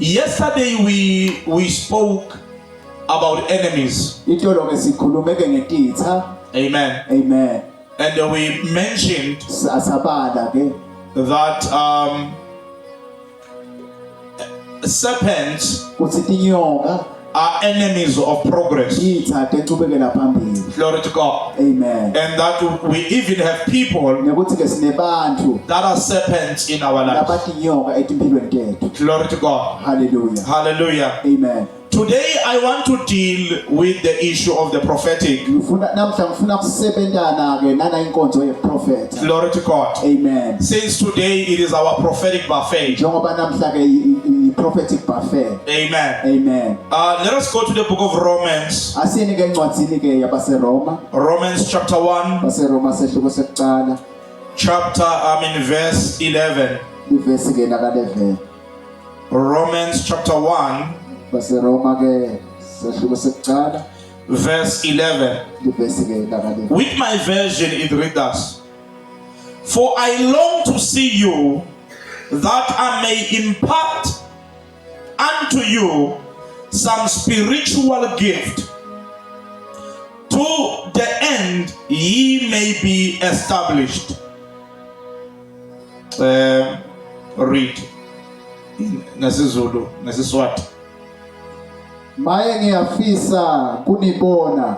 Yesterday we spoke about enemies. Itolo ke sikhulume ke ngetitha. Amen. Amen. And we mentioned Asabala ke that serpents kuthi tinyoka are enemies of progress. itha tenqubekela phambili. Glory to God. Amen. And that we even have people Nekuthi ke sinebantu that are serpents in our lives. labatinyoka etimpilweni tethu. Glory to God. Hallelujah. Hallelujah. Amen. Today I want to deal with the issue of the prophetic. Ngifuna kusebenzana ke nana inkonzo yeprofeta. Glory to God. Amen. Since today it is our prophetic buffet. Njengoba namhla ke prophetic buffet. Amen. Amen. Let us go to the book of Romans. Asiyeni ke encwadzini ke yabaseRoma. Romans chapter 1. baseRoma sehluko sekuqala Verse 11. ivesi ke laka11. Romans chapter 1 baseRoma ke sehluko sekuqala verse 11. ivesi ke laka11. With my version it reads thus: For I long to see you, that I may impart unto you some spiritual gift, to the end ye may be established. Read nasiZulu nasiSwati. Maye ngiyafisa kunibona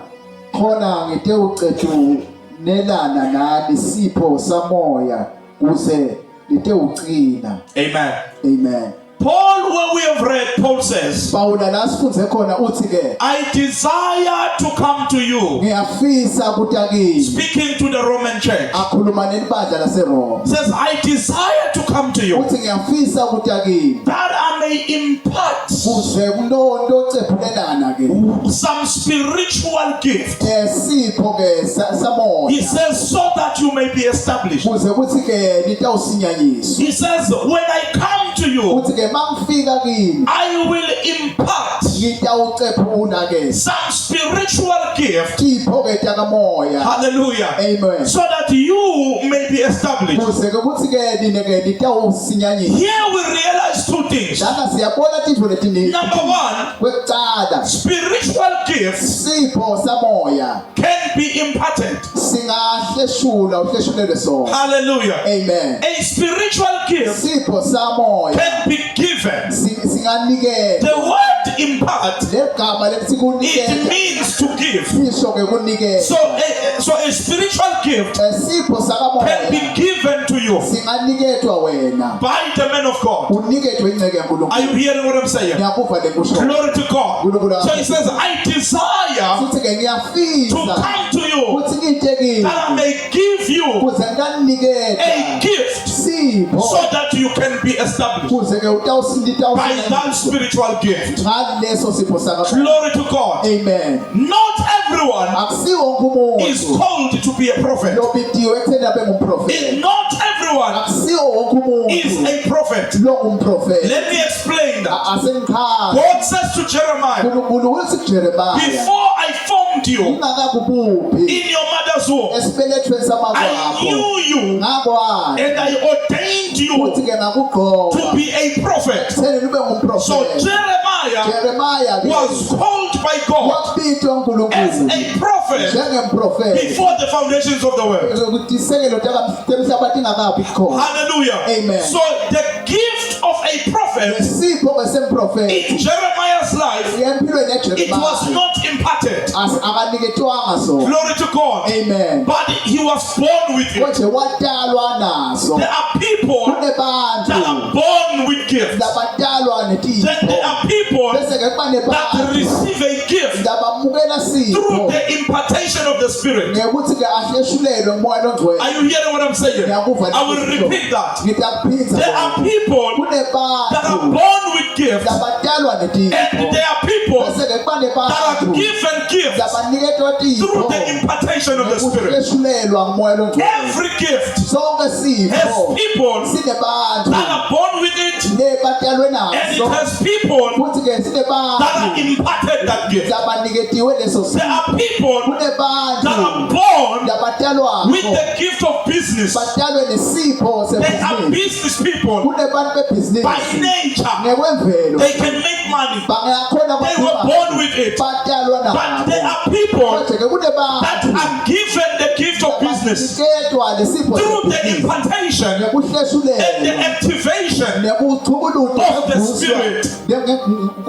khona ngithe ucethu nelana nani sipho samoya kuze lithe ucina. Amen. Amen. Paul, when we have read, Paul says, Paula la sifunze khona uthi ke I desire to come to you. ngiyafisa ukuthi akini. Speaking to the Roman church. Akhuluma nelibandla laseRoma. Says, I desire to come to you, Uthi ngiyafisa ukuthi akini. that I may impart Kuze kunondo cephulelana ke. some spiritual gift. Sipho ke samoya. He says, so that you may be established. Kuze kuthi ke litawusinyanyiswa. He says, when I come to you, Uthi ke mangifika kini I will impart ngitawucephula ke. some spiritual gift. Tipho ke takamoya. Hallelujah. Amen. So that you may be established. Kuze ke kuthi ke nine ke litawusinyanyiswa. Here we realize two things. Lana siyabona tintfo letiningi. Number one, Kwekucala spiritual gifts sipho samoya can be imparted. singahleshula uhleshulelwe sona. Hallelujah. Amen. A spiritual gift Sipho samoya can be given. singanikela. The word impart, Legama lethi it kunikela means to give. lisho ke kunikela. So a spiritual gift Sipho can be sakamoya given to you singaniketwa wena. by the man of God. Uniketwe inceke Are you yaNkulunkulu. hearing what I'm saying? Ngiyakuva lekusho. Glory to God. So he says, I desire Sithi ke to ngiyafisa come to you, ukuthi ngithe that I kini may give you kuze a nganikela gift, sipho so that you can be established kuze ke by that spiritual gift. ngaleso sipho sakamoya. Glory to God. Amen. Not everyone Akusiwo wonke is umuntu called to be a prophet. lobitiwe ekutheni abe ngumprofeti. Not everyone Akusiwo wonke is umuntu a prophet. lo ngumprofeti. Let me explain that. Asengichaza. God says to Jeremiah, uNkulunkulu uthi kuJeremiya before I formed you ungakakubuphi in your mother's womb, esibelethweni I samakwakho knew you ngakwazi and I ordained futhi you ke to ngakugqoka be a prophet. ekutheni ube So ngumprofeti. Jeremiah Jeremiya ke was called by God wabitwa as uNkulunkulu a prophet njengemprofeti before the foundations of the world. ukuthi isekelo temhlabathi ingakabi khona. Hallelujah. Amen. So the gift of a prophet Isipho in besemprofeti Jeremiah's life, empilweni it was yaJeremiya not imparted. akaniketwanga sona. Glory to God. Amen. But he was born with it. Konje watalwa naso. There are people that Kunebantu are born with gifts. labatalwa Then netipho. there are people Bese ke kuba that nebantu receive a gift labamukela through sipho the impartation of the Spirit. ngekuthi ke ahleshulelwe umoya longcwele. Are you hearing what I'm saying? I will repeat that. Ngitaphinza. There are people that are kunebantu born with gifts, labatalwa and netipho. there are people Bese ke kuba that are nebantu given gifts labaniketwa through tipho. the impartation of the Spirit. Ngekuhleshulelwa umoya longcwele. Every gift Sonke has sipho people sinebantu that are born with it, lebatalwe and it naso. has people Futhi ke that are sinebantu imparted that gift. labaniketwa kwetiwe leso There sipho. are people that Kunebantu are born labatalwa with the gift of business. batalwe nesipho They are sebhizinisi. business people Kunebantu by bebhizinisi nature. ngekwemvelo They can make money. bangakhona They were born with it. batalwa But there nabo. are people Kodwa-ke that kunebantu are given the gift of business baniketwa lesipho through the sebhizinisi impartation and the nekuhleshulelwa activation. nekuthubulutho of the Spirit.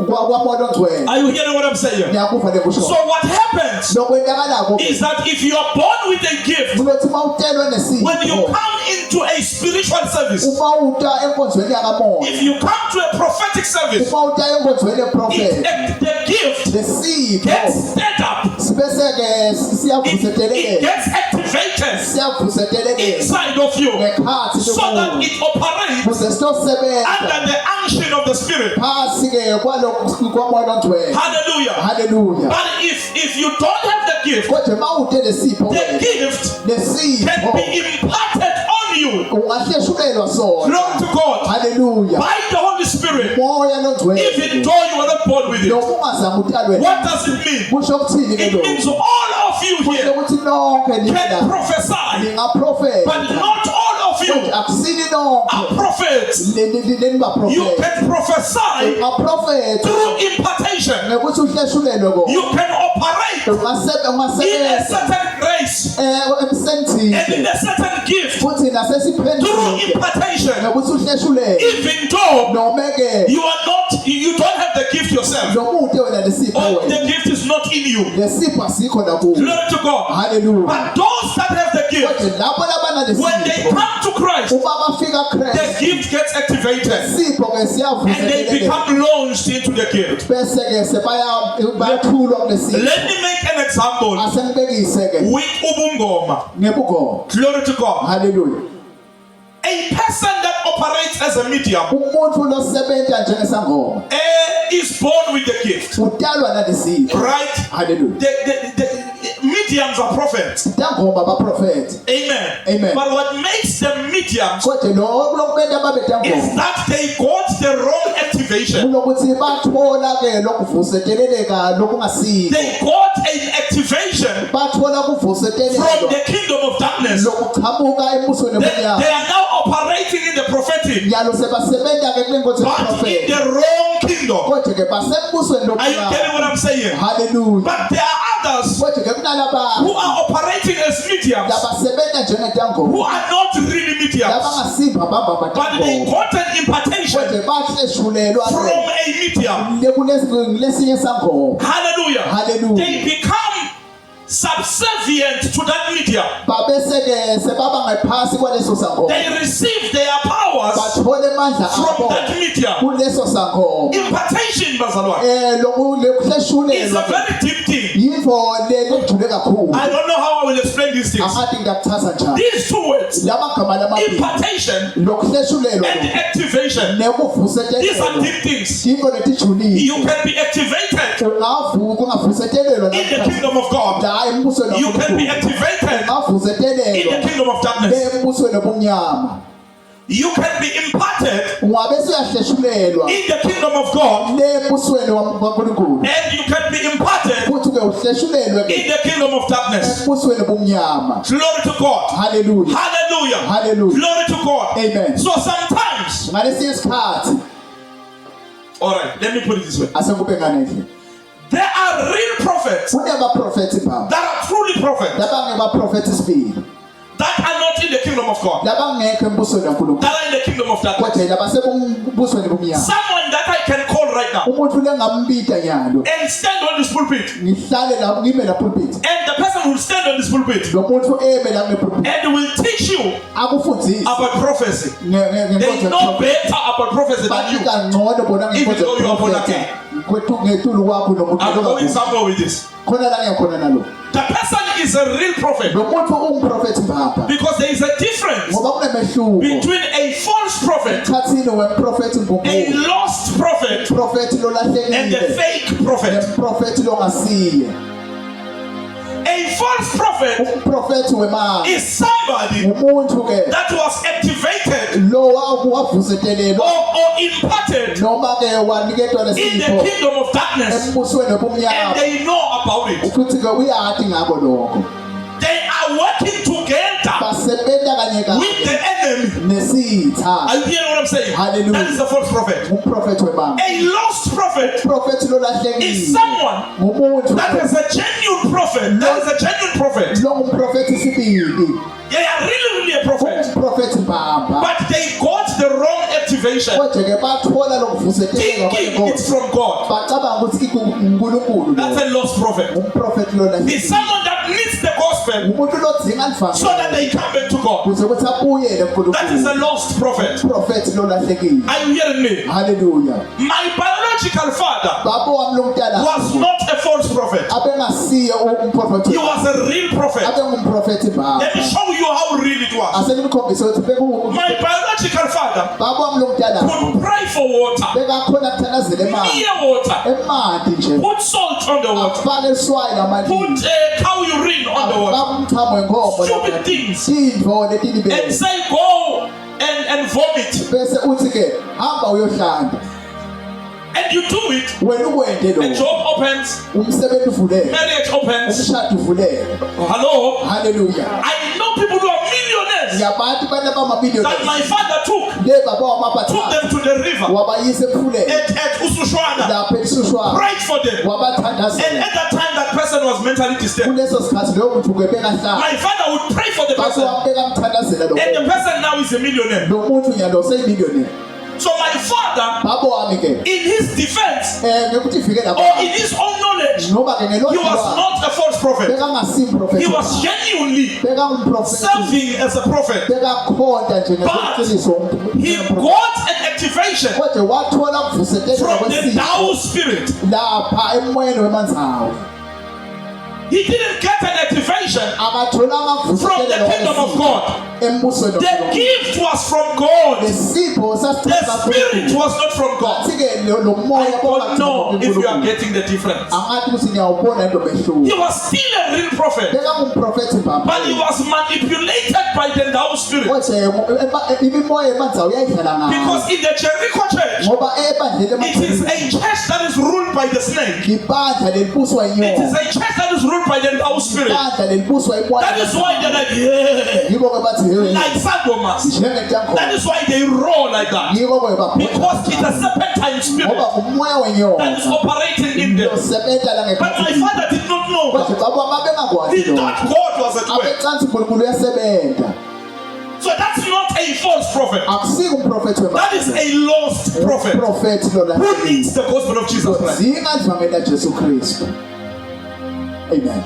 kwamoto ngcwele. Are you hearing what I'm saying? Niyakuva lekusho. So what happens Lokwenzakalako is that if you are born with a gift, kulothi mawutelwe nesipho. when you come into a spiritual service, Uma uta enkonzweni yakamoya. if you come to a prophetic service, Uma uta enkonzweni yeprofeti. the gift Lesipho gets stirred up. sibese-ke It siyavusetelekela. gets activated Siyavusetelekela. inside of you Ngekhathi so that lomuntu. it operates Kuze siyosebenza under the unction of the Spirit. phasi-ke kwamoto ngcwele. Hallelujah. Hallelujah. But if you don't have the gift, Kodwa uma ute lesipho the wena, gift lesipho can be imparted on you. ungahleshulelwa sona. Glory to God. Hallelujah. By the Holy Spirit, Moya longcwele. even though you are not born with it. Noma ungazange utalwe. What does it mean? Kusho ukuthini ke It lokho? means all of you Kusho here ukuthi nonke can nina prophesy, ningaprofeta. but not all of you Kodwa akusini are nonke prophets. nini You baprofeta. can prophesy Ungaprofeta through impartation. ngekuthi uhleshulelwe kona. You can operate in a Ungasebenza certain grace and in emsentini a certain gift futhi through nasesiphenduleni impartation, ngekuthi uhleshulelwe. even though Noma-ke you are not, you don't have the gift yourself, noma ute wena lesipho or wena. the gift is not in you. Lesipho asikho nakuwe. Glory to God. Hallelujah. But those that have the gift, Kodwa labo labana when they lesipho come to Christ, uma bafika the Christ gift gets activated isipho-ke and they siyavuseleleka. become launched into the gift. Bese-ke bayathulwa kulesipho. Let me make an example Asengibekise-ke with ubungoma. ngebukhona. Glory to God. Hallelujah. A person that operates as a medium Umuntu losebenza njengesangoma is born with the gift, utalwa nalesipho. right? Hallelujah. The mediums are prophets. Tangoma baprofeti. Amen. Amen. But what makes them mediums Kodwa lokubenda babe is tangoma. that they got the wrong activation. Kunokuthi bathola-ke lokuvuseteleleka lokungasiko. They got an activation Bathola from kuvusetelelwa the kingdom of darkness. lokuchamuka embusweni They obumnyama. are now operating in the prophetic, Njalo sebasebenza-ke kule nkonzo but in yeprofeti. the wrong kingdom. Kodwa-ke basembusweni Are you getting what lobumnyama. I'm saying? Hallelujah. But there are others Kodwa-ke kunalabantu who are operating as mediums labasebenza njengetangoma. who are not really mediums, Labangasimba bamba but they batangoma. got an impartation Kodwa bahleshulelwa from a medium. lesinye sangoma. Hallelujah. Hallelujah. They become subservient to that medium. Babese-ke sebaba ngaphasi kwaleso sangoma. They receive their powers Bathole amandla from abo that medium. kuleso sangoma. Impartation, bazalwane, is Lokuhleshulelwa a very deep thing. yinto lejule kakhulu. I don't know how I will explain these things. Angathi ngiyakuchaza njani. These two words, Lamagama lamabili impartation lokuhleshulelwa and activation, these are nekuvusetelelwa. deep things. Yinto letijulile. You can be activated kungavusetelelwa in the kingdom of God. la embusweni You can be wakukhulu. activated in Ungavusetelelwa the kingdom of darkness. embusweni obumnyama. You can be imparted Ungabe uyahleshulelwa in the kingdom of God, embusweni wankulunkulu. and you can be imparted Futhi-ke uhleshulelwe in the kingdom of darkness. embusweni obumnyama. Glory to God. Hallelujah. Hallelujah. Hallelujah. Glory to God. Amen. So sometimes, Ngalesi isikhathi all right, let me put it this way. asengikuphe nganendlela. There are real prophets Kunebaprofethi baba. that are truly prophets Labangebaprofethi sibili. that are not in the kingdom of God, Labangekho embusweni wankulunkulu. that are in the kingdom of darkness. Kodwa labasebusweni obumnyama. Someone that I can call right now Umuntu lengambita nyalo. and stand on this pulpit, Ngihlale la ngime la pulpit. and the person will stand on this pulpit Lo muntu eme la ngepulpit. and will teach you Akufundisi about prophecy. They ngenkonzo know better about prophecy than you. Banika ngcono bona Even though you are born ngenkonzo again. ngetulu kwakho nomuntu I'm going lo. somewhere with this. Khona la ngiyakhona nalo. The person is a real prophet Lo muntu ungumprofethi baba. because there is a difference Ngoba kunemehluko. between a false prophet, Khathini wemprofethi a ngumuntu. lost prophet, Profethi lo and the lahlekile. fake prophet. Nemprofethi lo ngasiye. A false prophet Umprofethi wemali. is somebody Umuntu ke that was activated lo wavusetelelwa or imparted noma ke waniketwa in the lesipho kingdom of darkness, embusweni and obumnyama. they know about it. futhi ke uyati ngako lokho. They are working together Basebenza kanye with the enemy. nesitha. Are you hearing what I'm saying? Hallelujah. That is the false prophet. Umprofethi webanga. A lost prophet Umprofethi lo is lahlekile. someone Ngumuntu that is a genuine prophet. That is a genuine prophet. lo ngumprofethi sibili. They are really a prophet. Umprofethi mbamba. But they got the wrong activation, Kodwa ke bathola lokuvuselela thinking it's from God. bacabanga ukuthi uNkulunkulu. That's a lost prophet. Umprofethi lo It's lahlekile. someone that needs the gospel Umuntu lo dzinga so that they come back to God. kuze kuthi abuyele That is a kuNkulunkulu. lost prophet. Umprofethi lo lahlekile. Are you hearing me? Hallelujah. My biological father Baba wami lo mntana was not a false prophet. abengasiye umprofethi. He was a real prophet. Abengumprofethi baba. Let me show you how real it was. Asenimkhombisa ukuthi My biological father baba wami lo mntana could pray for water, bekakhona kuthandazela emanzi. near water, Emanzi nje. put salt on the water, Afake iswayi lamanzi. put cow urine on the water, Umchamo wenkomo. stupid things, Indvo and letilibele. say go and vomit. Bese uthi ke hamba uyohlanda. And you do it, Wena ukwende a lo. job opens, Umsebenzi uvuleke. marriage opens. Umshado uvuleke. Hello? Hallelujah. I know people who are millionaires Yabantu banabamabillionaires. that my father took Le baba them wamaphatha. to the river Wabayise emfuleni. at Usushwana, Lapha eSushwana. prayed for them. And Wabathandazela. at that time, that person was mentally disturbed. Kuleso sikhathi loyo muntu ubekahlala. My father would pray for the Baba person, wambeka mthandazela lo. and the person now is a millionaire. Lo muntu nyalo seyimillionaire. So my father, Baba wami ke. in his defense Ngekuthi ifike or lapha. in his own knowledge, Noma ke he was not a false prophet. bekangasi He umprofethi. was genuinely Bekangumprofethi. serving as a prophet. Bekakhonda nje ngeqiniso. He got an activation Kodwa wathola kuvuselela from the kwesizwe Tao spirit. lapha emoyeni wemanzawo. He didn't get an activation Akatholanga from the kuvuselela kingdom of God. embusweni The kaNkulunkulu. gift was from God. Lesipho The spirit was not from God. Kathi-ke lo moya I don't know if you are getting the difference. angathi ukuthi niyawubona into behluka. He was still a real prophet, Bekangumprofethi mbamba. but he was manipulated by the Tao spirit. Kodwa imimoya emanzawo yayidlala ngayo. Because in the Jericho church, Ngoba ebandleni it is a church that is ruled by the snake. ibandla lelibuswa It is inyoka. a church that is ruled by the Tao spirit. Ibandla lelibuswa imoya. That is why they're like, yeah, Yiko ke bathi hey. like Sangomas. Njengentango. That is why they roar like that. Yiko ke baphosa. Because it's a serpentine spirit Ngoba umoya that is wenyoka. operating in them. Usebenza la But my ngephansi. father did not know that. Kodwa baba wami bengakwazi He lokho. thought God was at work. Abecansi uNkulunkulu uyasebenza. So that's not a false prophet. Akusike umprofethi wemali. That is a lost prophet Umprofethi lo who needs the gospel of Jesus Christ. Zinga ivangeli laJesu Kristu. Amen.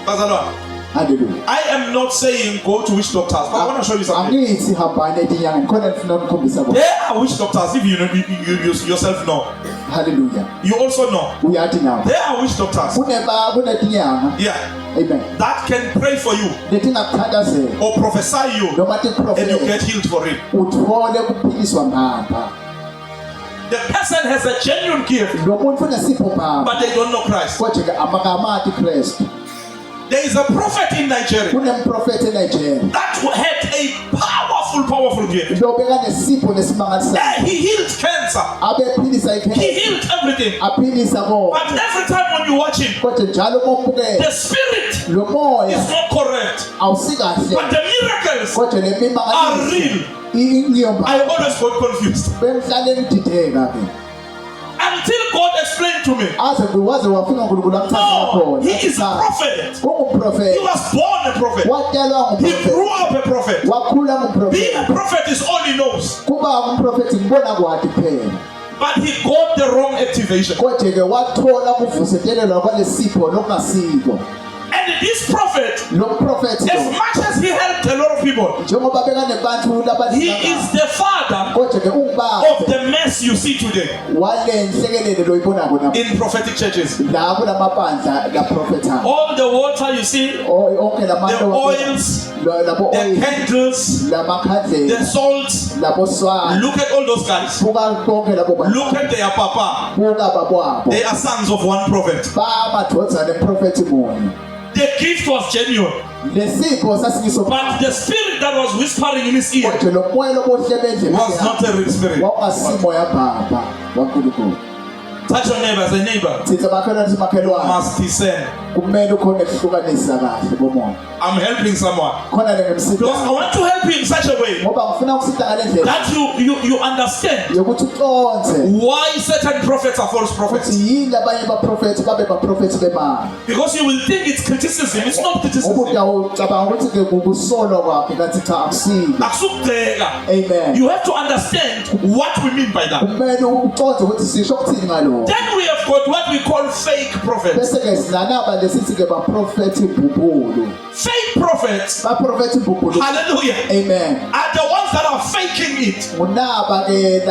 Bazalwane, Hallelujah. I am not saying go to witch doctors, but I want to show you something. Angithi hambani etinyangeni khona ngifuna ukukhombisa kona. There are witch doctors, if you yourself know. Hallelujah. You also know. Uyathi nawe. There are witch doctors, Kunetinyanga. yeah, Amen. that can pray for you Lethi ngakuthandazela or prophesy you noma and you tiprofeti get healed for it. uthole kuphiliswa ngapha. The person has a genuine gift, Lo muntu unesipho phapha. but they don't know Christ. Kodwa ke amakamathi Kristu. There is a prophet in Nigeria Kunemprofethi eNigeria. that had a powerful gift. Lo bekanesipho nesimangalisayo. He healed cancer. Abephilisa He ikhensa. healed everything. Aphilisa konke. But every time when you watch him, Kodwa njalo mombukele the spirit lo moya is not correct. awusikahle. But the miracles Kodwa le are mimangaliso real. ingiyomba I always got confused bengihlale ngidideka ke. until God explained to me. Aze waze wafika uNkulunkulu No, akuthanda he is a prophet. He Ungumprofeti. was born a prophet. Watalwa He grew ngumprofeti. up a prophet. Wakhula Being ngumprofeti. a prophet is all he knows. Kuba ngumprofeti ngibona kwathi phela. But he got the wrong activation. Kodwa ke wathola ukuvuselelwa kwalesipho lokungasiko. And this prophet, Lo mprofeti as lo much as he helped a lot of people, njengoba bekanebantu he labadlala. is the father Kodwa ke of ungubaba the mess you see today walenhlekelele lo ibonako na. in prophetic churches. La kulamabandla la prophetha. All the water you see, Onke the lamanto oils, labo the oil candles, lamakhandlela the salts. labo swala. Look at all those guys. Buka konke labo bantu. Look at their papa. Buka babwabo. They are sons of one prophet. Ba madodana emprofeti munye. The gift was genuine, Lesipho sasingiso but the spirit that was whispering in his ear kodwa lo moya lobohle bendle was not a real spirit. wakwasimo yababa waNkulunkulu. Touch your neighbor as a neighbor. Thitha makhelwane simakhelwane. Must discern. Kumele ukhona ukuhlukanisa kahle bomoya. I'm helping someone. Khona le ngemsida. Because I want to help you in such a way Ngoba ngifuna ukusida ngale ndlela. that you understand Yokuthi uqonze why certain prophets are false prophets. ukuthi yini abanye abaprofethi babe baprofethi bemali. Because you will think it's criticism. It's not criticism. Umuntu uyacabanga ukuthi ke kukusolwa kwakhe kanti cha akusiko. Akusukudeka. Amen. You have to understand what we mean by that. Kumele uqonze ukuthi sisho ukuthini ngalokho. Then we have got what we call fake prophets. Bese ke sinanaba lesithi ke baprofethi bubulu. Fake prophets, Baprofethi bubulu. hallelujah, Amen. are the ones that are faking it. Unaba ke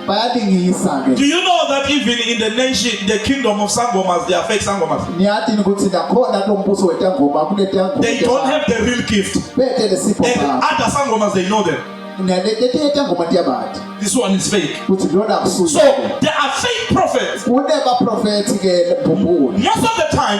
bayalingisa ke. Do you know that even in the nation, the kingdom of Sangomas, they are fake Sangomas? Niyathi ukuthi nakhona lo mbuso wetangoma kunetangoma. They don't have the real gift. Bethe lesipho And baba. other Sangomas, they know them. Nalete etangoma ndiyabathi. This one is fake. Ukuthi lona akusuyo. So there are fake prophets. Kuneba prophet ke bubulu. Most of the time,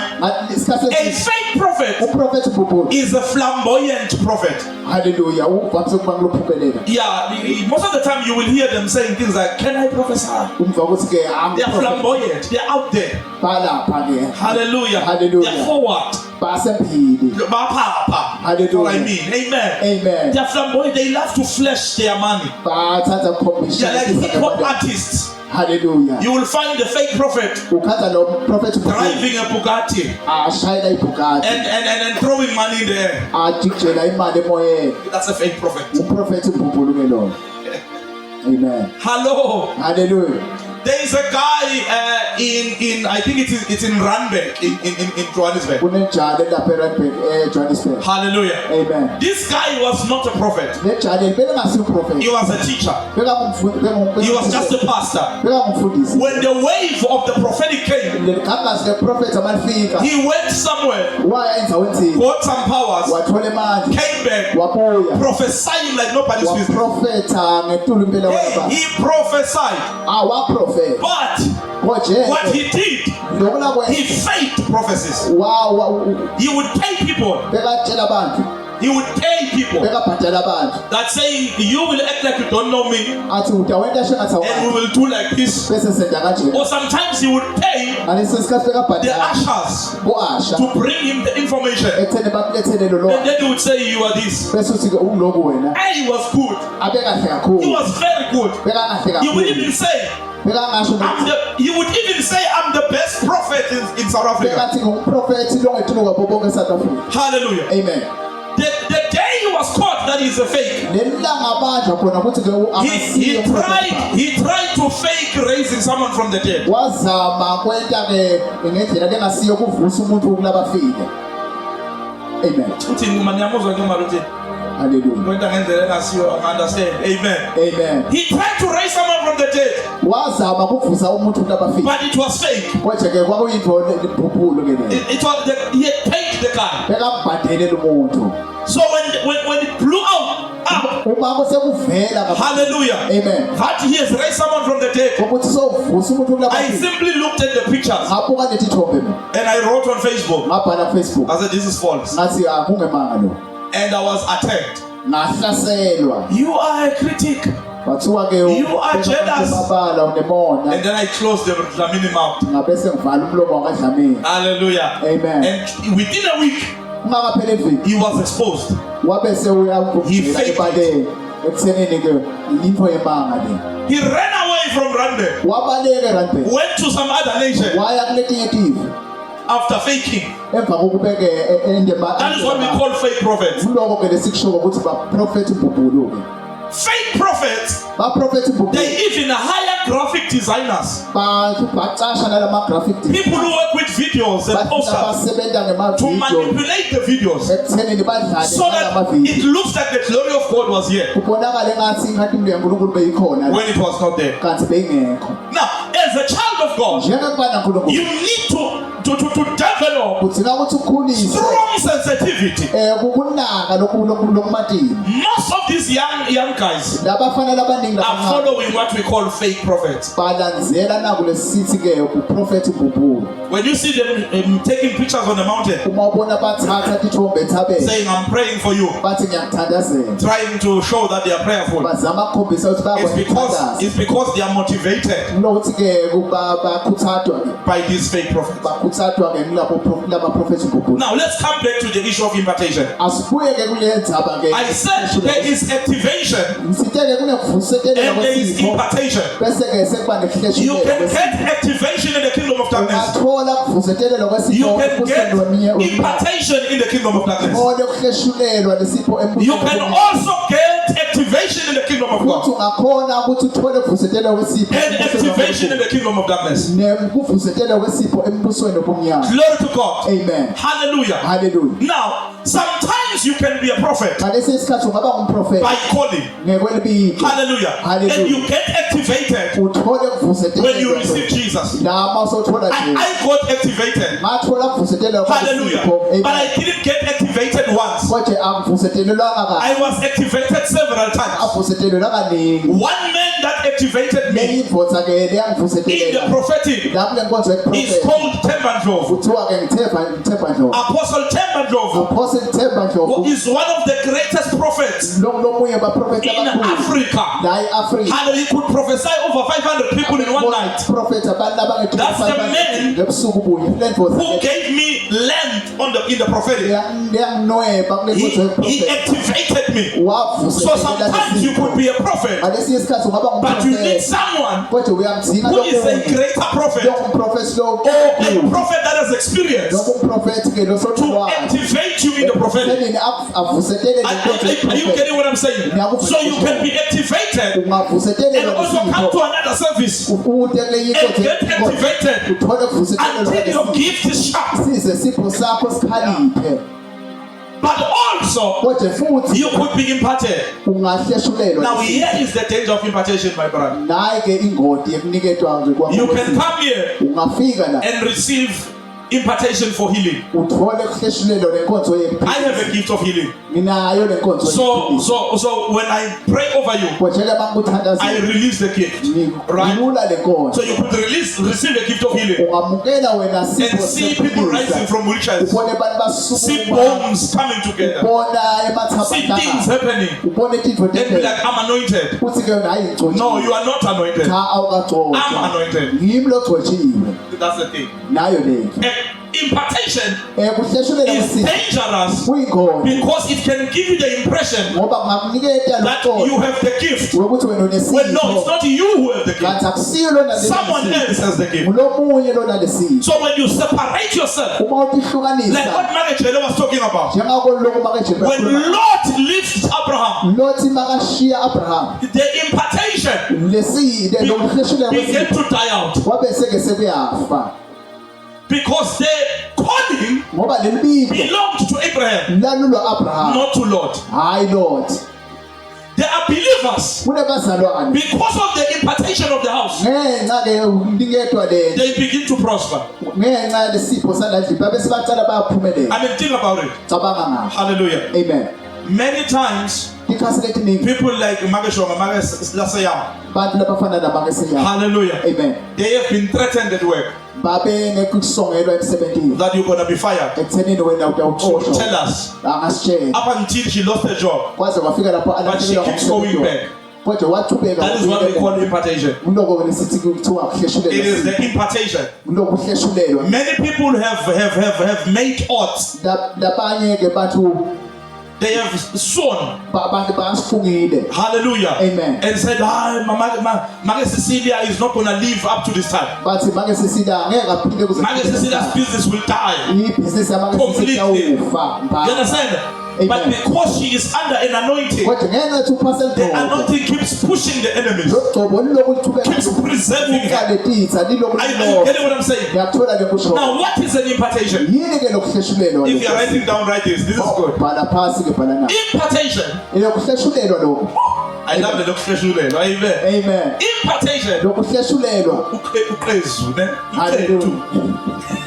Isikhathi a fake prophet uprofethi bubulu. is a flamboyant prophet. Hallelujah. Uvamise kuba ngilophumelela. Yeah, most of the time you will hear them saying things like, "Can I prophesy?" Umva ukuthi ke They are flamboyant. They are out there. balapha ke. Hallelujah. Hallelujah. They are forward. Basemphili. Bapapa. Hallelujah. What I mean. Amen. Amen. They are flamboyant. They love to flash their money. Bathatha khombisha. They are like hip hop artists. Hallelujah. You will find the fake prophet Ukhatha lo prophet bubulu. driving a Bugatti Ashayela iBugatti. and throwing money in the air. Ajikjela imali emoyeni. That's a fake prophet. Uprofethi bubulu ke lo. Amen. Hello. Hallelujah. There is a guy in I think it's in Randburg in Johannesburg. Kunenjalo lapha eRandburg Johannesburg. Hallelujah. Amen. This guy was not a prophet. Lejalo bele ngasiyo prophet. He was a teacher. Beka He was just a pastor. ngumfundisi. When the wave of the prophetic came, Lekhakas le prophet amalifika. he went somewhere, Waya endaweni thini. got some powers, Wathola imali. came back, Wabuya. prophesying like nobody's business. Waprofetha ngetulu impela Hey, waba. he prophesied, Waprofetha. but Koje. what he did, Lokuna kwe. he faked prophecies. Wa He would pay people. bekatshela abantu. He would pay people Bekabhadala abantu. that saying, "You will act like you don't know me, Athi utawenda shengathi and we awani. will do like this." Bese senza kanje. Or sometimes he would pay Ngalesi sikhathi the bekabhadala. ushers Bo-Asha. to bring him the information, Ekutheni bakulethele lo and then he would say, "You are this." bese uthi ke ungiloku wena. And he was good. Abekahle He kakhulu. was very good. Bekakahle He would kakhulu. even say, Bekangasho he would even say, "I'm the best prophet in South Africa." bekathi ngumprofethi lo ngetuluka bo bonke eSouth Africa. Hallelujah. Amen. The day he was caught that he's a fake, Lelanga abanjwa khona ukuthi ke he tried to fake raising someone from the dead. wazama kwenta ke ngendlela lengasiyo kuvusa umuntu kulabafile. Amen. Uthi nguma niyamuzwa ke maluthi Hallelujah. kwenta ngendlela engasiyo understand. Amen. Amen. He tried to raise someone from the dead, Wazama kuvusa umuntu kulabafile. but it was fake. Konje ke kwakuyinto lebhubhulo ke le. It was he had paid the guy. Bekambhadele lo muntu. So when it blew out, Uma sekuvela hallelujah, Amen. that he has raised someone from the dead, ukuthi sovusa umuntu I kulabafile. simply looked at the pictures Ngabuka lethithombe mina. and I wrote on Facebook. Ngabhala Facebook. I said, "This is false," Ngathi kungemanga lo. and I was attacked. Ngahlaselwa. You are a critic. Wathiwa ke You are jealous. babala unemona. And then I closed the Dlamini mouth. Ngabese ngivala umlomo kaDlamini. Hallelujah. Amen. And within a week, Ungakaphela iviki he was exposed. wabese He uyakuvela faked ebaleni. Ekuthenini ke into yemanga le. He ran away from Randburg, Wabaleke Randburg. went to some other nation Waya kuletinye tive. after faking. Emva kokubeke endema. That is what we call fake prophets. Kuloko ke lesikusho ukuthi ba prophet bubhulu ke. Fake prophets, Ba prophet bubhulu. they even hire graphic designers, Bacasha nalama graphic people who work with videos and posters basebenza to ngemavideo. manipulate the videos Ekuthenini badlale so that ngalamavideo. it looks like the glory of God was here Kubonakala engathi ingathi impilo yaNkulunkulu beyikhona when it was not there. kanti beyingekho. Now, as a child of God, Njengokuba naNkulunkulu you need to develop kudinga ukuthi ukhulise strong sensitivity. kukunaka lokumatini. Most of these young guys Labafana labaningi are following what we call fake prophets. balandzela naku lesithi ke uprofeti bhubhulu. When you see them taking pictures on the mountain, Uma ubona bathatha tithombe ethabeni saying, I'm praying for you, bathi ngiyakuthandazela. trying to show that they are prayerful, Bazama ukukhombisa ukuthi it's because they are motivated kunokuthi ke bakhuthadwa ke by these fake prophets. bakhuthadwa ke laba profeti bhubhulu. Now let's come back to the issue of impartation. Asibuye ke kule ndzaba ke. I said there is activation Sithe ke kunevusetelelo and there is kwesipho impartation. bese ke sekuba You nekuhleshulelwa can kwesipho. get activation in the kingdom of darkness. Ungathola kuvusetelelwa kwesipho You can embusweni get weminye impartation in the kingdom of darkness. uthole ukuhleshulelwa lesipho You embusweni can weminye. also get activation in the kingdom of Futhi God ungakhona ukuthi uthole kuvusetelwa kwesipho and activation in the kingdom of darkness. kuvusetelwa kwesipho embusweni wobumnyama. Glory to God. Amen. Hallelujah. Hallelujah. Now, sometimes you can be a prophet Ngalesi isikhathi ungaba ngumprofeti by calling. ngekwelibiko. Hallelujah. Hallelujah. And you get activated Uthole when you kuvusetelwa receive Jesus. lama usothola And nje. I got activated. Ngathola kuvusetelwa Hallelujah. kwesipho. But I didn't get activated once. Kodwa akuvusetelelwanga kahle. I was activated several times. Avusetelelwa kaningi. One man that activated me Leyindvodza ke in the leyangivusetelela. prophetic Lapho lenkonzo is yeprofeti. called Tembandlov. Kuthiwa ke ngithemba Ndlovu. Apostle Tembandlov Apostle Themba Ndlovu. is one of the greatest prophets Lomunye baprofeti in abakhulu. Africa. La e-Afrika. And he could prophesy over 500 people in one night. Profeti abantu abangethi That's the man ngebusuku bunye. Lendvodza Who gave me land in the prophetic. leyanginweba kulenkonzo He yeprofeti. activated me. So Wavusetelela sometimes you could be a prophet, ngalesi isikhathi ungaba but you need ngumprofeti. someone Kodwa uyamdinga who is a lomunye. greater prophet Lo ngumprofeti lo or a prophet that has experience lo ngumprofeti ke to losotholwayo. activate you in the prophetic. Avusetelele Are you getting what I'm saying? So you can be activated and also come to another service and get activated until your gift is sharp. size sipho sakho sikhaliphe But also, kodwa futhi you could be imparted. ungahleshulelwa. Now here is the danger of impartation, my brother. naye ke ingodi yekuniketwa nje kwakho. You can come here ungafika la and receive impartation for healing. uthole ukuhleshulelwa lenkonzo I yempilo. have a gift of healing. nginayo lenkonzo So when I pray over you, kodwa mangikuthandaza I release the gift. Right? ngilula lenkonzo. So you could receive a gift of healing ungamukela wena and sipho see people rising from wheelchairs. ubone abantu See basukuma bones coming together. ubona See things emathapha happening. ubone tintfo And be tendlela like, I'm anointed. uthi ke yona hayi ngigcotshiwe. No, you are not anointed. cha awukagcotshwa I'm anointed. ngimi logcotshiwe That's the thing. nayo lento Impartation kuhleshulela is kwesipho dangerous kuyingona because it can give you the impression ngoba kungakuniketa that lokho you have the gift. ukuthi wena Well, no, it's unesipho not you who have the gift. kanti akusiyo lona Someone else has the gift. ngulomunye lona lesipho So when you separate yourself, uma like utihlukanisa what Magachele was talking about, njengako lokho makaje when Lot left Abraham, lothi makashiya Abraham the impartation leside lokuhleshulela began kwesipho to die out wabe seke sekuyafa because the calling ngoba lelibizo belonged to Abraham, lalulwa Abraham not to Lot. hayi Lord There are believers kunabazalwane because of the impartation of the house, ngenxa ke uniketwa le they begin to prosper. ngenxa lesipho saladli babe sibacala bayaphumelela I mean, think about it. cabanga ngakho Hallelujah. amen Many times, ikhasi letiningi people like Magashonga, Magasayam, bantu labafana nabangeseya hallelujah, amen they have been threatened at work babe ngekusongelwa emsebentini that you're going to be fired. ekuthenini wena She would utawuxoshwa tell us angasitshela up until she lost her job, kwaze kwafika lapho but she keeps going back. kodwa wathubeka That is what we call impartation. kuloko lesithi kuthiwa It is kuhleshulelwa the impartation. kuloko kuhleshulelwa Many people have made odds. labanye ke bantu They have sworn, abantu basifungile hallelujah, Amen. and said, Mama Cecilia is not going to live up to this time. bathi make sesida angeke aphinde kuze Mama Cecilia's business will die. ibhizinisi yamake Completely. sesitawufa You understand? But Amen. because she is under an anointing, kodwa ngenxa yokuthi uphasela the anointing keeps pushing the enemies, logcobo liloku liqhubeka keeps preserving her. letitsa liloku Are you getting what I'm saying? ngiyakuthola le kusho Now, what is an impartation? yini ke lokuhleshulelwa If you're writing down, write this. This is good. bhala phasi ke bhala na Impartation. lokuhleshulelwa lokho I love the lokuhleshulelwa. Amen. amen Impartation. lokuhleshulelwa Uqezu, ne? hallelujah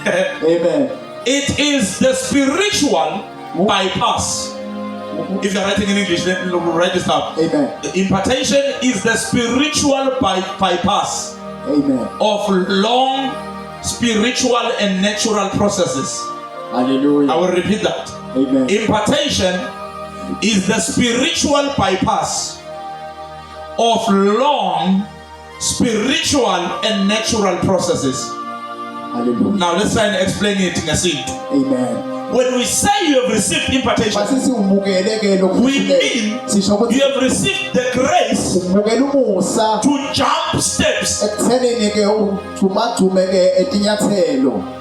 Amen. It is the spiritual bypass. If you're writing in English, then write this down. Amen. Impartation is the spiritual bypass Amen. of long spiritual and natural processes. Hallelujah. I will repeat that. Amen. Impartation is the spiritual bypass of long spiritual and natural processes. Hallelujah. Now let's try and explain it in a scene. Amen. When we say you have received impartation, Basithi umukele ke lokhu we mean sisho ukuthi you have received the grace umukele umusa to jump steps. ekuthenini ke ujumajume ke etinyathelo.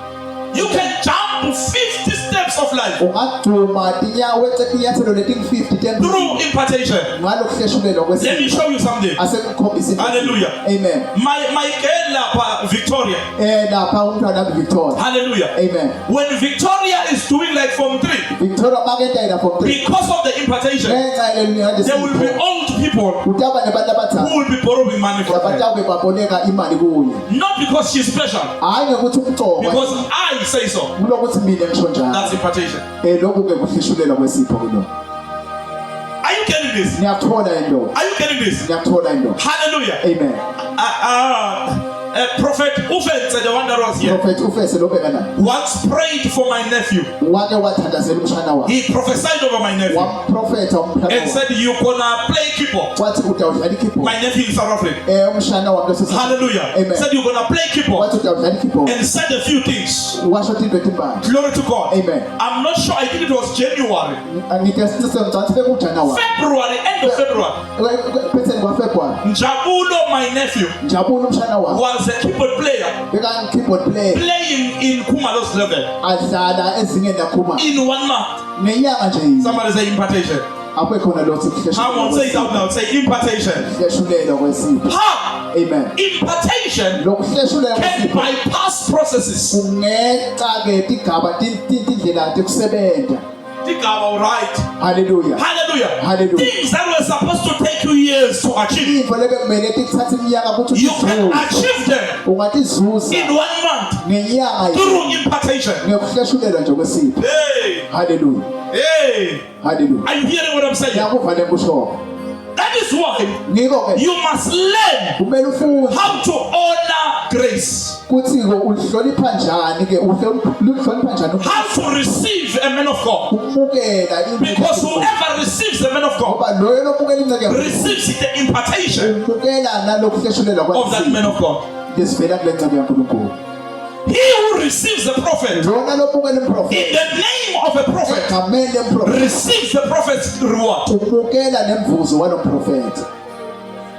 You can jump 50 steps of life Ungajuma tinyathelo leting-50 through impartation. ngalokuhleshulelwa Let me kwesimo. show you something. Asekukhombisa. Hallelujah. Amen. My girl lapha, Victoria. Lapha umntwana Victoria. Hallelujah. Amen. When Victoria is doing like Form 3, Victoria makenda from 3. because of the impartation, Ngenxa there will be old people Kutaba nabantu abadala. who will be borrowing money from her. Labantu bebaboleka imali kuye. Not because she's special, Hayi ngokuthi umcoka. because I say so. Kulokuthi mina ngisho njalo. That's impartation. Lokhu ke kuhleshulelwa kwesipho kulo. Are you getting this? Ngiyakuthola into. Are you getting this? Ngiyakuthola into. Hallelujah. Amen. Prophet Ufet, the one that was here, Prophet Ufese lobekana. once prayed for my nephew. Wake wathandazela umshana wakhe. He prophesied over my nephew Wamprofetha umphela and wakhe. said, "You're gonna play keyboard." Wathi udawudlala ikeyboard. My nephew in South Africa. Umshana wakhe sese. Hallelujah. Amen. Said, "You're gonna play keyboard," Wathi udawudlala ikeyboard. and said a few things. Washo into etimbali. Glory to God. Amen. I'm not sure. I think it was January, Ngikesise mzansi bekujana wakhe. February, end of February. Phetheni kwaFebruary. Njabulo, my nephew, Njabula umshana wakhe. was a keyboard player Beka keyboard player. playing in Kumalo's level Adlala ezingeni lakhuma. in 1 month. Ngenyanga nje yini. Somebody say impartation. Akwe khona lothi I won't say it out now. Say impartation. Hleshulelwa kwesipho. Ha! Amen. Impartation Lokuhleshulelwa can kwesipho. bypass processes. Kungeqa ke tigaba tindlela tekusebenta. Think about right. Hallelujah. Hallelujah. Hallelujah. Things that were supposed to take you years to achieve, Intfo lebekumele tikuthathe iminyaka ukuthi you can uzizuze. achieve them Ungatizuza in 1 month ngenyanga through impartation. ngekuhleshulelwa nje kwesipho. Hey, Hallelujah. hey. Hallelujah. Are you hearing what I'm saying? Ngiyakuva lekusho. That is why Ngiko ke you must learn kumele ufunde how to honor grace, ukuthi uhlonipha njani ke uhlonipha njani how to receive a man of God. ukumukela Because whoever receives the man of God ngoba loyo lomukela inceke receives the impartation umukela nalokuhleshulelwa of that man kwesipho. of God. Lesivela kule ncebe yaNkulunkulu. He who receives the prophet Lona lomukela in umprofeti the name of a prophet egameni lemprofeti receives the prophet's reward. umukela nemvuzo walomprofeti.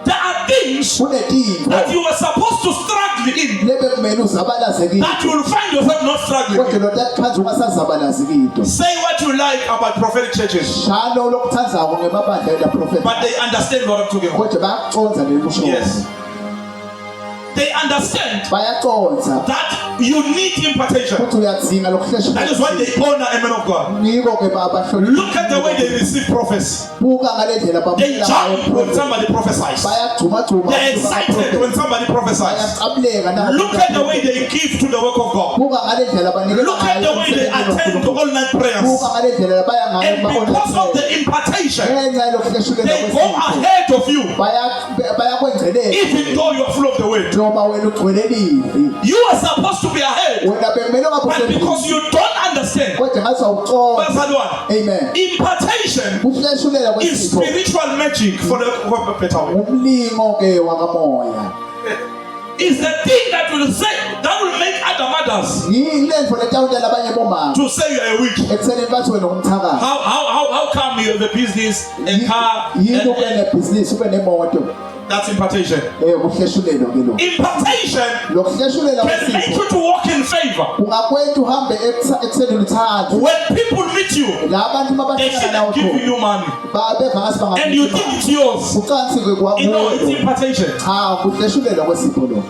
There are things Kunetinto that you were supposed to struggle in lebekumele uzabalaze kizo. that you will find yourself not struggling Kodwa in. lo takhanza ungasazabalazi kito. Say what you like about prophetic churches, Shalo lokuthandzako ngemabandla elaprofeti. but they understand what I'm talking about. Kodwa bayaconza lekusho. Yes. They understand Bayaconza that you need impartation. ukuthi uyadzinga lokuhleshulelwa. That is why they honor a man of God. Ngiko ke bahlonipha. Look at the way they receive prophecy. Buka ngale ndlela They jump when somebody prophesies. bayajuma They're excited when somebody prophesies. bayaqabuleka na. Look at the way they give to the work of God. Buka ngale ndlela banikela Look at the way they attend to all night prayers. Buka ngale ndlela baya And ngayo because of the impartation, ngenxa lokuhleshulelwa they go kwesipho. ahead of you, Bayakwenzelela even though you are full of the way. noma wena ugcwele livi. You are supposed to be ahead, Wena bekumele but because you don't understand. kodwa ngathi awuconza. Where's that one? Amen. Impartation Ukuhleshulelwa is kwesipho spiritual magic for the better way. umlingo ke wakamoya. Is the thing that will say that will make other mothers Yile ndvo letawulela abanye bomama to say you are a witch. ekuthenini bathi wena umthakazi. How come you have a business and car? Yini ube And nebhizinisi ube nemoto. that's impartation. Kuhleshulelwa ke lo. Impartation Lokuhleshulelwa can make kwesipho you to walk in favor. ungakwenza uhambe ekuthenini uthathe. When people meet you, La bantu they mabahlala shouldn't nawo give khona you money, beva ngasi and you think it's yours. ucansike You know, it's kwakuyo. impartation. Cha kuhleshulelwa kwesipho lo.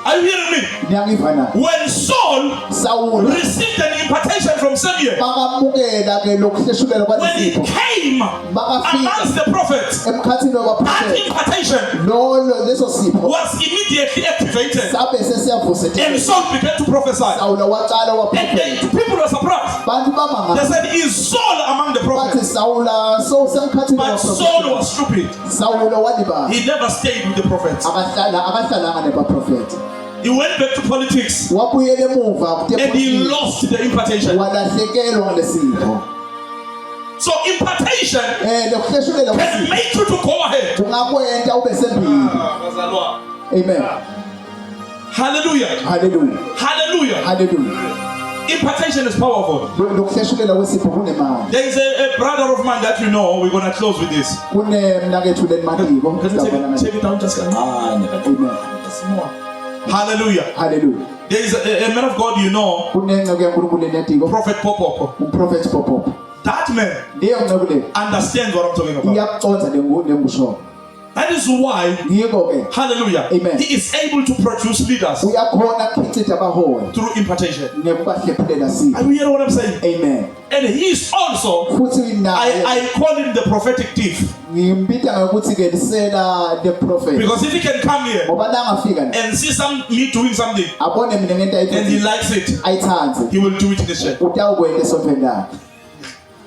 Are you hearing me? Niyangiva na? When Saul Sawule received an impartation from Samuel, bakamukela ke lokuhleshulelwa when he kwalesipho came amongst the prophets, emkhathini that wabaprofeti impartation lo leso sipho was immediately activated, sabe and sesiyavuselelwa. Saul began to prophesy. Sawule waqala And then waprofeti. people were surprised. Bantu They bamanga said, "Is Saul among the bathi prophets?" Sawula so semkhathini But Saul wabaprofeti. was stupid. Sawule wadiba He never stayed with the prophets. akahlalanga nebaprofeti. He went back to politics Wabuyele emuva and he lost the impartation. walahlekelwa ngalesipho. So impartation Lokuhleshulela can make you to go ahead. kungakwenta ube sembili. Amen. Hallelujah. Hallelujah. Hallelujah. Hallelujah. Impartation is powerful. Lokuhleshulela kwesipho kunemali. There is a brother of mine that you know. We're going to close with this. Kunemnakethu leMatiko. Can you take it down just a Amen. Hallelujah. Hallelujah. There is a man of God you know, Kunenqe kaNkulunkulu leNatiko. Prophet Popopo. Umprofeti Popopo. That man Leyo nqebu le understands what I'm talking about. iyakuconza lengushoko. That is why, Yiko ke hallelujah, Amen. he is able to produce leaders uyakhona ukuchitha abaholi through impartation. nekubahlephulela sipho. Are you hearing what I'm saying? Amen. And he is also, Futhi naye I call him the prophetic thief. ngimbita ngokuthi ke lisela the prophet. Because if he can come here Ngoba la ngafika and see me doing something abone mina ngento and he ayithathe likes it, ayithathe he will do it in the church. utawukwenda esontweni lakhe.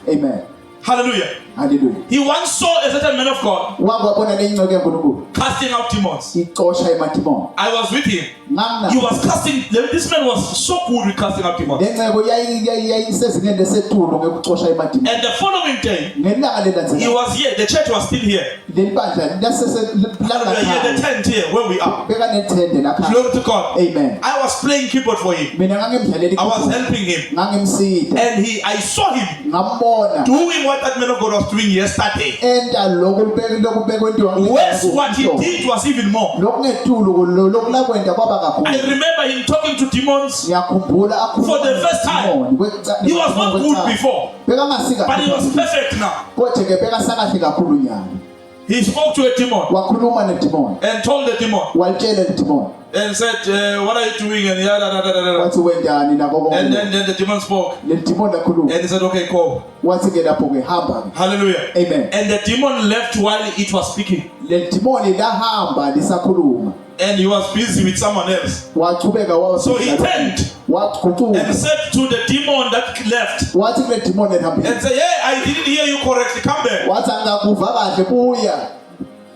Amen. Hallelujah. Hallelujah. He once saw a certain man of God Wabona le ingceke yaNkulunkulu casting out demons. icosha emadimoni. I was with him. Ngamna He was casting, this man was so good with casting out demons. le ngcebo yayisezingeni lesetulu ngekucosha emadimoni. And the following day, Ngelanga he lelandzelako was here. The church was still here. leli bandla We are here, the laseselanga tent here, where we are. beka nethende lakha. Glory to God. Amen. I was playing keyboard for him. Mina ngangimdlalela I was ikeyboard. helping him. Ngangimsida. And I saw him Ngambona doing what that man of God was doing yesterday. enta lokubekwentiwa Worse, what he did was even more. lokungetulu lokulakwenta kwaba I kakhulu. remember him talking to demons. Ngiyakhumbula For the first time. He was not good before, bekamasika but he was perfect now. kodwa ke bekasakahle kakhulu nyana. He spoke to a demon Wakhuluma nedimoni and told the demon walitshela nedimoni and said, "What are you doing?" And yeah, da, da, da, da, da. wathi wendani nako And konke. then the demon spoke Le demoni lakhuluma and he said, "Okay, go." wathi ke lapho ke hamba ke. Hallelujah. Amen. And the demon left while it was speaking, Le demoni lahamba lisakhuluma. and he was busy with someone else. Wachubeka So he turned waguquka and said to the demon that left wathi kule demoni ehambile and said, "Hey, I didn't hear you correctly. Come back." wathi angakuva kahle buya.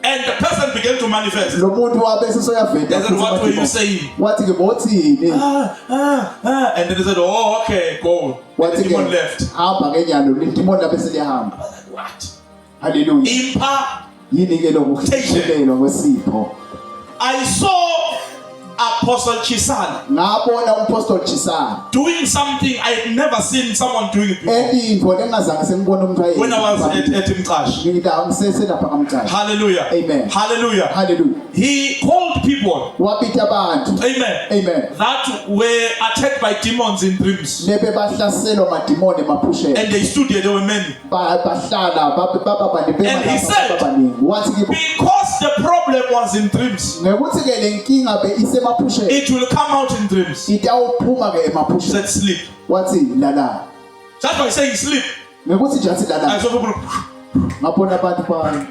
And the person began to manifest. Lo muntu wabese soyaveta. They said, "What were you saying?" Wathi ke bothini? And then they said, "Oh, okay, go." And the Wathi demon ke left. hamba ngenyalo le demoni labese liyahamba. What? Hallelujah. Impartation. Yini ke lokuhlelwa kwesipho. I saw Apostle Chisana Ngabona umpostoli Chisana doing something I had never seen someone doing it before. elindvo lengazange sengibona umuntu When I was at Mkash. ngiseselapha kamcashi. Hallelujah. Amen. Hallelujah. Hallelujah. He called people, Wapita abantu. amen, Amen. that were attacked by demons in dreams. Lebe bahlaselwa madimoni emaphusheni. And they stood there, there were many. Bahlala bababani And he said, wathi ke because the problem was in dreams, ngekuthi ke lenkinga be isemaphusheni it will come out in dreams. itawuphuma ke He emaphusheni. said, sleep. Wathi lala. That's why he's saying sleep. Ngekuthi nje athi I lala. saw people, Ngabona abantu ba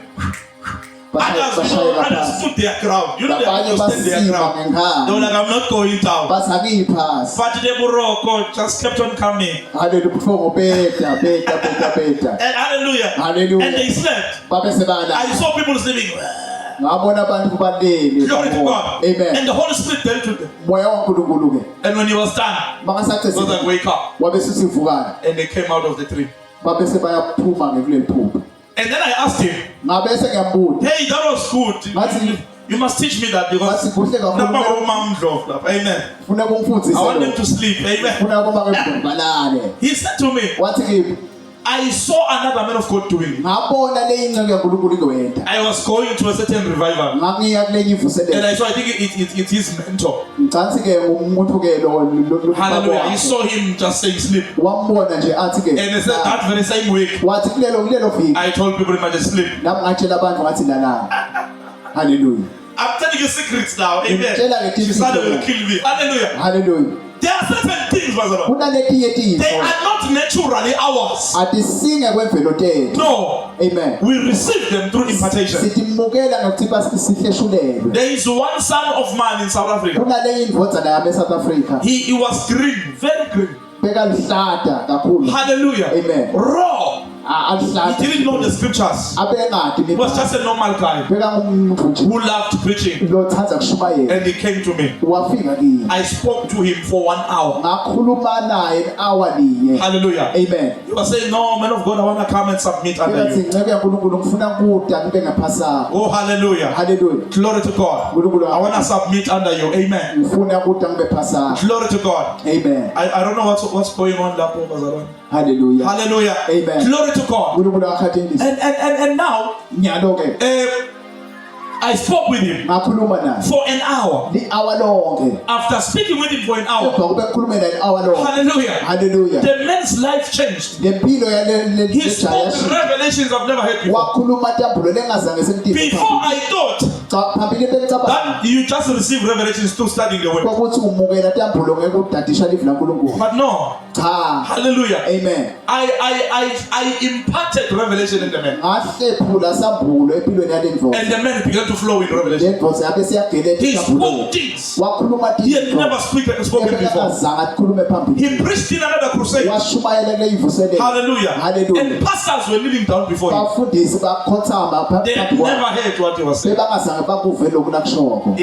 others put their crowd. You know, they labanye have to stand their basima crowd. They were ngenkhathi like, I'm not going down. bathi akiyiphasi. But the Morocco just kept on coming. Haleluya buthongo beta. And hallelujah. Hallelujah. And they slept. Babe sebala. I saw people sleeping. Ngabona abantu balele. Glory to God. Amen. And the Holy Spirit dealt with them. Moya waNkulunkulu ke. And when he was done, he was like, Bangasacese. wake up. Wabe sisivukana. And they came out of the tree. Babe sebayaphuma ngekuleli phupho. And then I asked him, Ngabe ngiyambuza. hey, that was good. Ngathi You must teach me that because ngathi kuhle kakhulu. amen. Funa kumfundise. I want them to sleep. Amen. Funa kuma ke balale. He said to me, Wathi kimi I saw another man of God doing it. ngabona le ingceke yaNkulunkulu ikwenda. I was going to a certain revival. Ngangiya kule And nyivuselelo. I saw, I think it's his mentor. Ngcathi ke umuntu ke lo Hallelujah. He saw him just saying sleep. wambona nje athi ke. And he said that very same week, Wathi kulelo viki I told people they might just sleep. lapho ngatshela abantu ngathi lala. Hallelujah. I'm telling you secrets now. Amen. Ngitshela ngetimfihlo She started to now. kill me. Hallelujah. Hallelujah. There are certain things, Bazalwane. Kunaletinye They tifo are not naturally ours. atisinge kwemvelo tethu. No. Amen. We receive them through impartation. Sitimukela ngokuthi sihleshulelwe. There is one son of mine in South Africa. Kunale indvodzana yami eSouth Africa. He was green, very green. Bekaluhlata kakhulu. Hallelujah. Amen. Raw. He Aluhlata. didn't know the scriptures. Abengadi He was just a normal guy bekangumuntu nje who loved preaching. lothanda kushumayela. And he came to me. Wafika kimi. I spoke to him for 1 hour. Ngakhuluma naye i-hour linye. Hallelujah. Amen. He was saying, no, man of God, I want to come and submit under Bekathi you. ngicebe yaNkulunkulu ngifuna kuda ngibe ngaphasako. Oh, hallelujah. Hallelujah. Glory to God. Nkulunkulu I want to submit under you. Amen. ngifuna kuda ngibe phasako. Glory to God. Amen. I don't know what's going on there. Hallelujah. Hallelujah. Amen. Glory to God. Nkulunkulu akhathelisa. And now, Nyalo ke I spoke with him ngakhuluma naye for an hour. i-hour lonke. After speaking with him for an hour, Kodwa kube kukhulume naye i-hour lonke. hallelujah, Hallelujah. the man's life changed. Lempilo He spoke revelations I've never heard before. wakhuluma tambulo lengazange sengitive. Before I thought Phambili bengicabanga that you just receive revelations through studying the word. ukuthi umukela tambulo ngeke udadisha live laNkulunkulu. But no, Cha. hallelujah. Amen. I imparted revelation in the man. Ngahlephula sambulo empilweni yalendvo. And the man began to flow in revelation. Lendvo yabe siyagelela He tambulo. spoke things Wakhuluma he had tinto. never spoken before. Engazange akhulume phambili. He preached in another crusade. Washumayela kuleyivuselelo. Hallelujah. Hallelujah. And pastors were kneeling down before him. Bafundisi bakhothama They had phambi never kwakhe. heard what he was saying. Bebangazange bakuve lokhu nakushoko.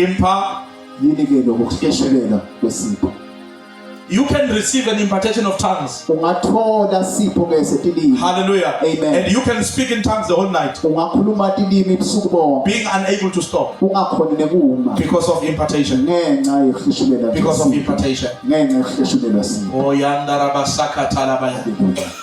Yini ke lokhu kuhleshelela kwesipho. You can receive an impartation of tongues. Ungathola sipho ke setilimi. Hallelujah. Amen. And you can speak in tongues the whole night, Ungakhuluma tilimi ubusuku bonke. being unable to stop Ungakhoni nekuma. because of impartation. Ngenxa yokuhleshelela. Because of impartation. Ngenxa yokuhleshelela sipho. Oh, yandarabasaka talabaya.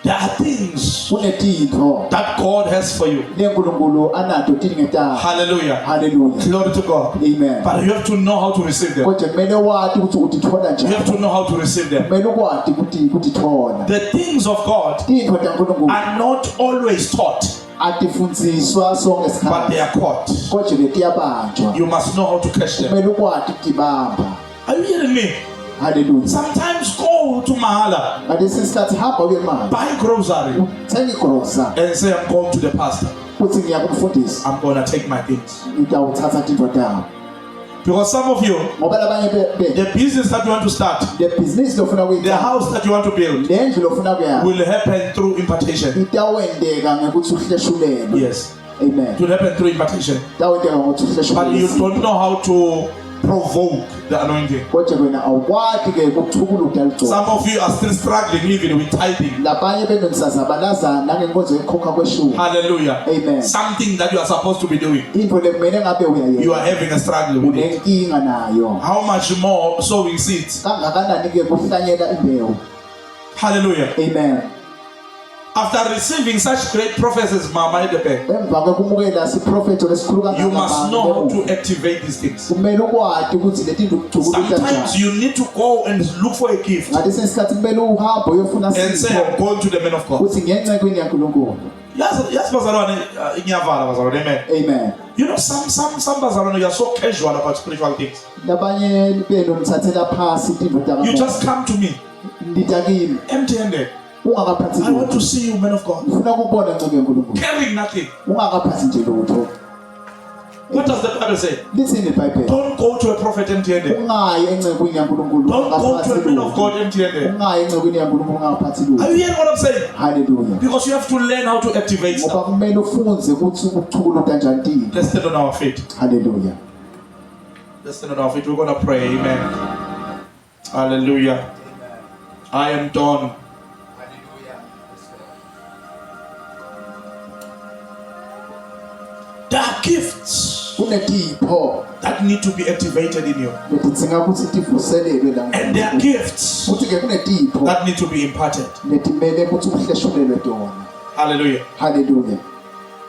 There are things Kunetinto that God has for you. leNkulunkulu anato tilingeta. Hallelujah. Hallelujah. Glory to God. Amen. But you have to know how to receive them. Kodwa kumele wathi ukuthi utithola You njani. have to know how to receive them. Kumele ukwazi ukutithola. The things of God Tintfo taNkulunkulu are not always taught, atifundziswa sonke but isikhathi. they are caught. Kodwa betiyabanjwa. You must know how to catch them. Kumele ukwazi ukutibamba. Are you hearing me? Hallelujah. Sometimes go to Mahala, Ngalesi sikhathi hamba uye manje. buy grocery, Uthenga igrosa and say, I'm going to the pastor. uthi ngiya kumfundisi. I'm going to take my things. Ngitawuthatha tintfo tawo. Because some of you, Ngoba labanye the business that you want to start, le business lofuna the kuyithatha. house that you want to build, Le ndlu lofuna kuyakha. will happen through impartation. Itawendeka ngekuthi uhleshulelwe. Yes, Amen. it will happen through impartation. Itawendeka ngokuthi But you uhleshulelwe. don't know how to provoke the anointing. Kodwa wena awukwazi ke ukuthukula udaligcoka. Some of you are still struggling even with tithing. Labanye benomsazabalazana nangenkonzo yokukhokha kweshumi. Hallelujah. Amen. Something that you are supposed to be doing. Into lekumele ngabe You are uyayenza. having a struggle with it. Unenkinga nayo. How much more sowing seeds? Kangakanani ke kuhlanyela imbewu. Hallelujah. Amen. After receiving such great prophecies, Mama Edepe, Emva kokumukela siprofethi lesikhulu you must know how kangaka. to activate these things. Kumele ukwazi ukuthi leti ndukuthukula Sometimes kanjani. you need to go and look for a gift Ngalesi sikhathi kumele uhambe uyofuna and say, sipho. I'm going to the man of God. Uthi ngencekwini yaNkulunkulu. Yes, bazalwane, inyavala bazalwane, amen. Amen. You know, some bazalwane, you are so casual about spiritual things. Labanye benu nithathela phasi tintfo You takamoya. just come to me Nditakile. empty-handed. Ungakaphathi I want to lutho. see you, man of God, Ufuna ukubona inceke yaNkulunkulu. carrying nothing. Ungakaphathi nje lutho. What does the Bible say? Listen iBhayibheli. Don't go to a prophet empty-handed. Ungayi encekwini yaNkulunkulu Don't go to ungakaphathi a man of lutho. God empty-handed. Ungayi encekwini yaNkulunkulu ungakaphathi lutho. Are you hearing what I'm saying? Hallelujah. Because you have to learn how to activate Ngoba stuff. kumele ufunze ukuthi ukuthukula kanjani tintfo. Let's stand on our feet. Hallelujah. Let's stand on our feet. We're going to pray. Amen. Hallelujah. I am done. There are gifts Kunetipho that need to be activated in you. letidzinga ukuthi tivuselelwe la. And there are gifts Futhi ke kunetipho that need to be imparted. letimele ukuthi uhleshulelwe tona. Hallelujah. Hallelujah.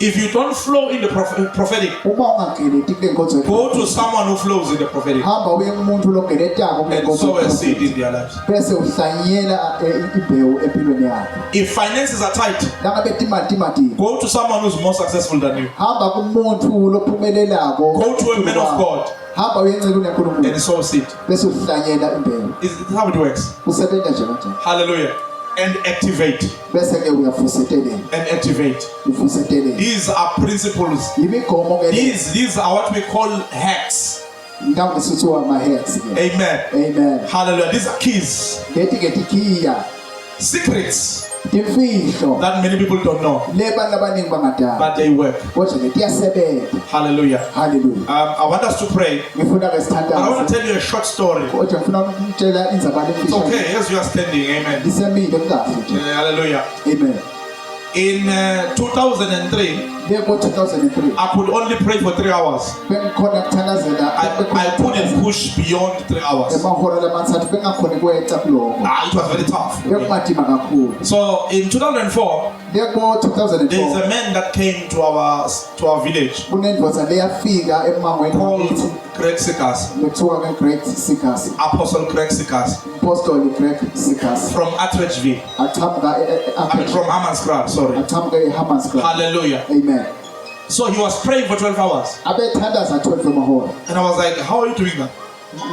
If you don't flow in the prophetic, uma ungageleti kule nkonzo yethu, go to someone who flows in the prophetic hamba uye kumuntu logeletayo kule and nkonzo sow a seed yethu, in their lives. bese uhlanyela imbewu empilweni yakhe. If finances are tight, Nangabe timati, go to someone who's more successful than you. hamba kumuntu lophumelelako. Go to a man of God Hamba uyencela uNkulunkulu and sow a seed. bese uhlanyela imbewu. Is how it works. Usebenza nje kanjalo. Hallelujah. And activate. Bese ke uyavusetelela. And activate. Uvusetelela. These are principles. Imigomo ke These are what we call hacks. ngangisuthi ama hacks ke. Amen. Amen. Hallelujah. These are keys. Lethi ke tikhiya, Secrets imfihlo that many people don't know, le bantu abaningi bangadala. but they work. Kodwa ke tiyasebenza. Hallelujah. Hallelujah. I want us to pray, Ngifuna ke but I want to sithandaze. tell you a short story. Kodwa ngifuna ukutshela inzaba It's lemfihlo. okay as you are standing. Amen. Lisemile kahle nje. Hallelujah. Amen. In 2003, Ngeko 2003 I could only pray for 3 hours. bengikhona kuthandazela. I couldn't push beyond 3 hours. Emahora lamathathu bengakhona kweca kuloko. It was very tough. Bekumadima kakhulu. So in 2004, Ngeko there is 2004 a man that came to our village kunendvodza leyafika emangweni called wakithi Greg Sikas, bekuthiwa ke-Greg Sikas, Apostle Greg Sikas Apostle Greg Sikas. from Atteridgeville. Aqhamuka I mean from Hammanskraal, sorry. aqhamuka eHammanskraal. Hallelujah. Amen. So he was praying for 12 hours. Abethandaza 12 amahora. And I was like, how are you doing that?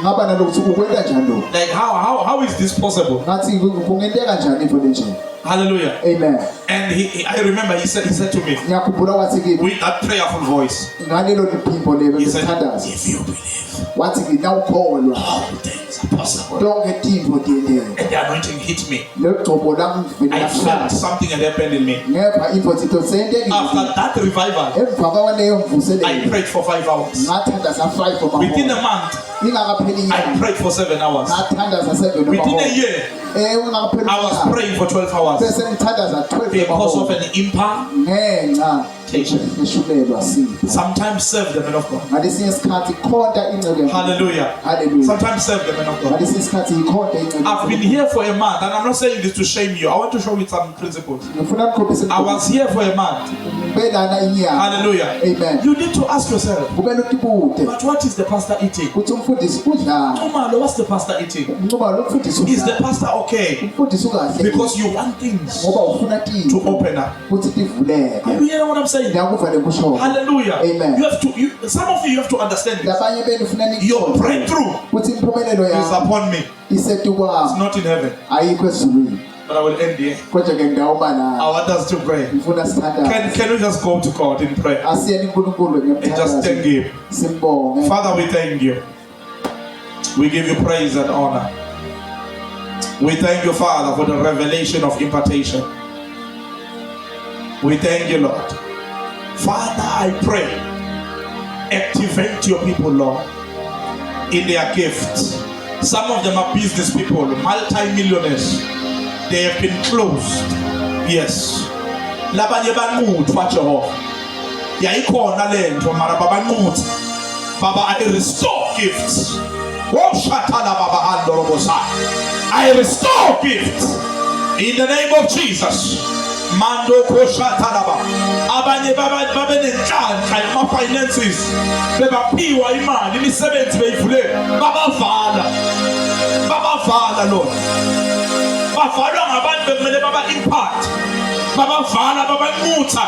Ngaba nalokuthi ukwenza njani lo? Like how is this possible? Ngathi kungenteka njani into lenje? Hallelujah. Amen. And I remember he said to me Ngiyakhumbula wathi kimi with that prayerful voice, ngalelo liphimbo lebe he said, bethandaza. if you believe, Wathi nginawukholwa all things are possible. lonke tinto tiyenteka. And the anointing hit me. Legcobo lami livele I felt lahlala. something had happened in me. Ngepha into zitho zentekile. After that revival, Emva kwaleyo I mvuselelo prayed for 5 hours. ngathandaza 5 Within a amahora. month, Ingakapheli I inyanga prayed for 7 hours. ngathandaza 7 Within a amahora. year, Ingakapheli I was inyanga praying for 12 hours bese ngithandaza 12 because of amahora. an impact. Ngenxa eshulelwa sipho. Sometimes serve the man of God. Ngalesinye isikhathi ikhonta ingcebo. Hallelujah. Hallelujah. Sometimes serve the man of God. Ngalesinye isikhathi ikhonta ingcebo. I've been here for a month, and I'm not saying this to shame you. I want to show you some principles. Ngifuna ukukhombisa I was here for a month. ngibelana inyanga. Hallelujah. Amen. You need to ask yourself, Kumele utibude but what is the pastor eating? ukuthi umfundisi udlani. Umalo, what's the pastor eating? Ngoba lo mfundisi Is the udlani. pastor okay? Umfundisi ukahle. Because you want things Ngoba ufuna to tinto open up. ukuthi tivuleke. Are you hearing what I'm saying? Ngiyakuvale kusho. Hallelujah. Amen. You have to. Some of you have to understand this. Labanye benu ufuna Your nikho. breakthrough Ukuthi impumelelo is yakho upon me. isetu It's kwami not in heaven. ayikho ezulwini. But I will end here. Kodwa ke ngidawuba I la. want us to pray. Ngifuna sithandaze. Can we just go to God in prayer Asiyeni uNkulunkulu and just thank ngiyamthandaza. Him? Simbonge. Father, we thank you. We give you praise and honor. We thank you, Father, for the revelation of impartation. We thank you, Lord. Father, I pray, activate your people, Lord, in their gifts. Some of them are business people, multi-millionaires. They have been closed. Yes. Labanye banquthu Jehova. Yayikhona lento mara babanquthu. Baba, I restore gifts. I restore gifts in the name of Jesus. Mando koshatalaba. Abanye babenenhlanhla yama-finances bebaphiwa imali imisebenzi beyivule babavala Lord, bavalwa ngabantu bekumele baba-impact, babavala babanqutha.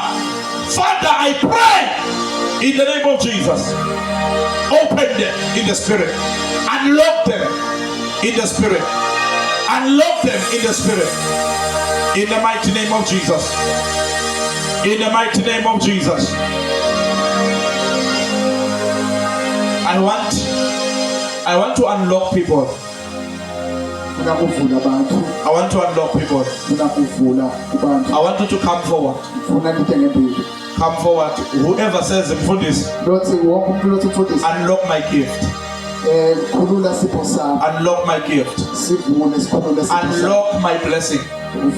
Father, I pray in the name of Jesus, open them in the spirit, unlock them in the spirit, unlock them in the spirit, in the mighty name of Jesus, in the mighty name of Jesus. I want to unlock people. Ngifuna kuvula abantu. I want to unlock people. Ngifuna kuvula abantu. I want you to come forward. Ngifuna nite ngempilo. Come forward. Whoever says mfundisi, Lothi wonke umuntu lothi mfundisi unlock my gift. khulula sipho sami. Unlock my gift. Sivule sikhulule sipho sami. Unlock my blessing.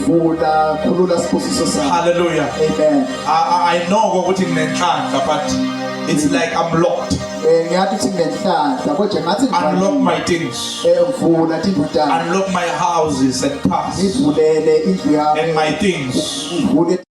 Vula khulula sibusiso sami. Hallelujah. Amen. I know ukuthi nginenhlanhla, but it's like I'm locked. Ngiyathi ukuthi nginenhlanhla kodwa ngathi Unlock my things. vula tinto tami. Unlock my houses and cars Ngivulele indlu yami. and my things. Uvule